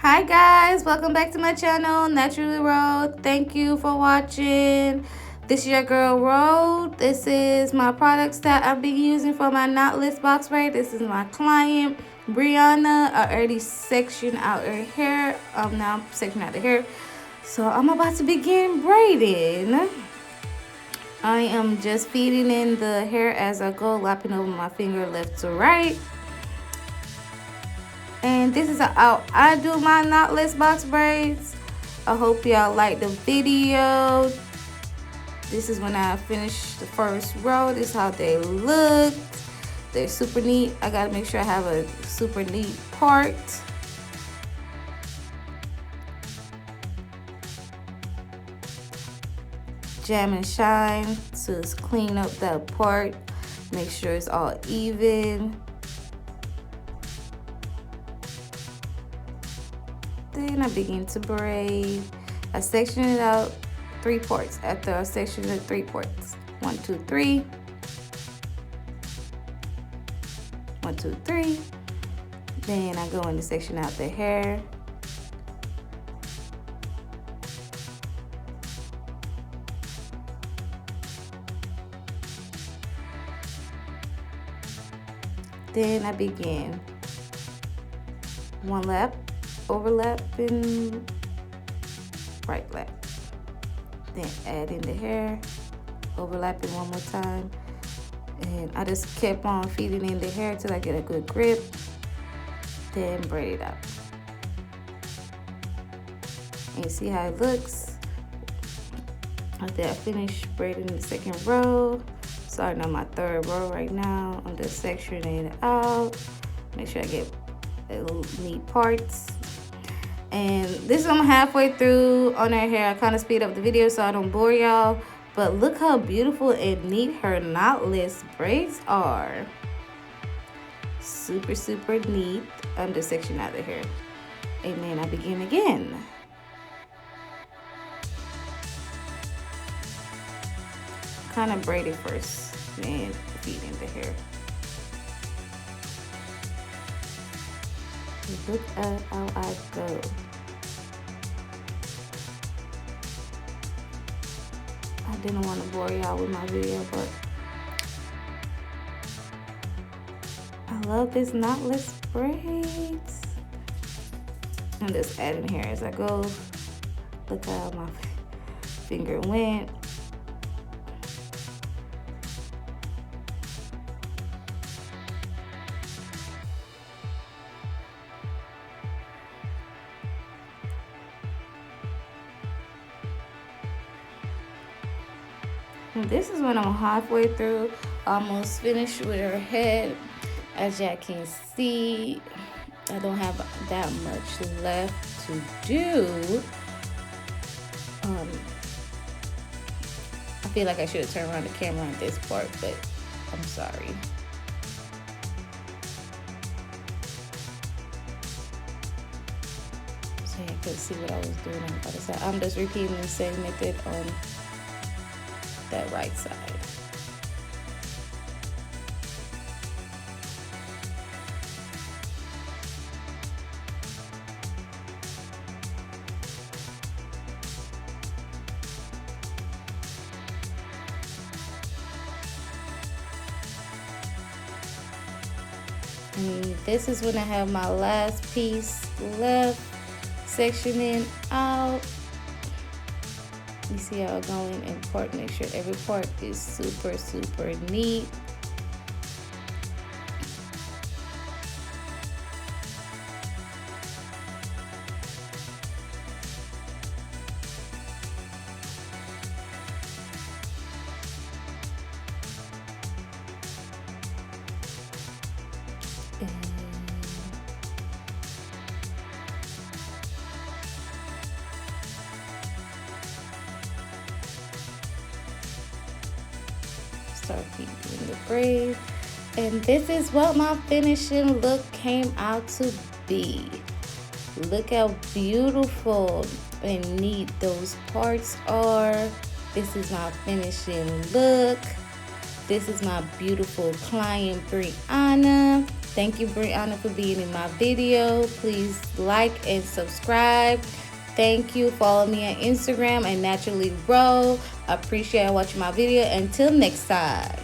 Hi guys, welcome back to my channel, Naturally Road. Thank you for watching. This is your girl Road. This is my products that I've been using for my knotless box braid. This is my client Brianna. I already sectioned out her hair. Now I'm sectioning out the hair. So I'm about to begin braiding. I am just feeding in the hair as I go, lapping over my finger left to right. And this is how I do my knotless box braids. I hope y'all like the video. This is when I finish the first row. This is how they look. They're super neat. I gotta make sure I have a super neat part. Jam and shine to clean up that part. Make sure it's all even. Then I begin to braid. I section it out 3 parts. After I section it 3 parts. 1, 2, 3. 1, 2, 3. Then I go in to section out the hair. Then I begin 1 lap. Overlapping right lap, then add in the hair, overlapping 1 more time, and I just kept on feeding in the hair till I get a good grip, then braid it out. And see how it looks. After I finish braiding the 2nd row, starting on my 3rd row right now, I'm just sectioning it out. Make sure I get little neat parts. And this is I'm halfway through on her hair. I kind of speed up the video so I don't bore y'all. But look how beautiful and neat her knotless braids are. Super, super neat. I'm just sectioning out the hair. And then I begin again. Kind of braid it first, then feed in the hair. Look at how I go. I didn't want to bore y'all with my video, but I love this knotless braids. I'm just adding hair as I go. Look how my finger went. And this is when I'm halfway through, almost finished with her head. As y'all can see, I don't have that much left to do. I feel like I should have turned around the camera on this part, but I'm sorry. So you could see what I was doing on the other side. I'm just repeating the same method on that right side. And this is when I have my last piece left, sectioning out. You see how I'm going in part, make sure every part is super, super neat. Start feeding the braid, and this is what my finishing look came out to be. Look how beautiful and neat those parts are. This is my finishing look. This is my beautiful client Brianna. Thank you, Brianna, for being in my video. Please like and subscribe. Thank you. Follow me on Instagram and Naturally Grow. Appreciate watching my video. Until next time.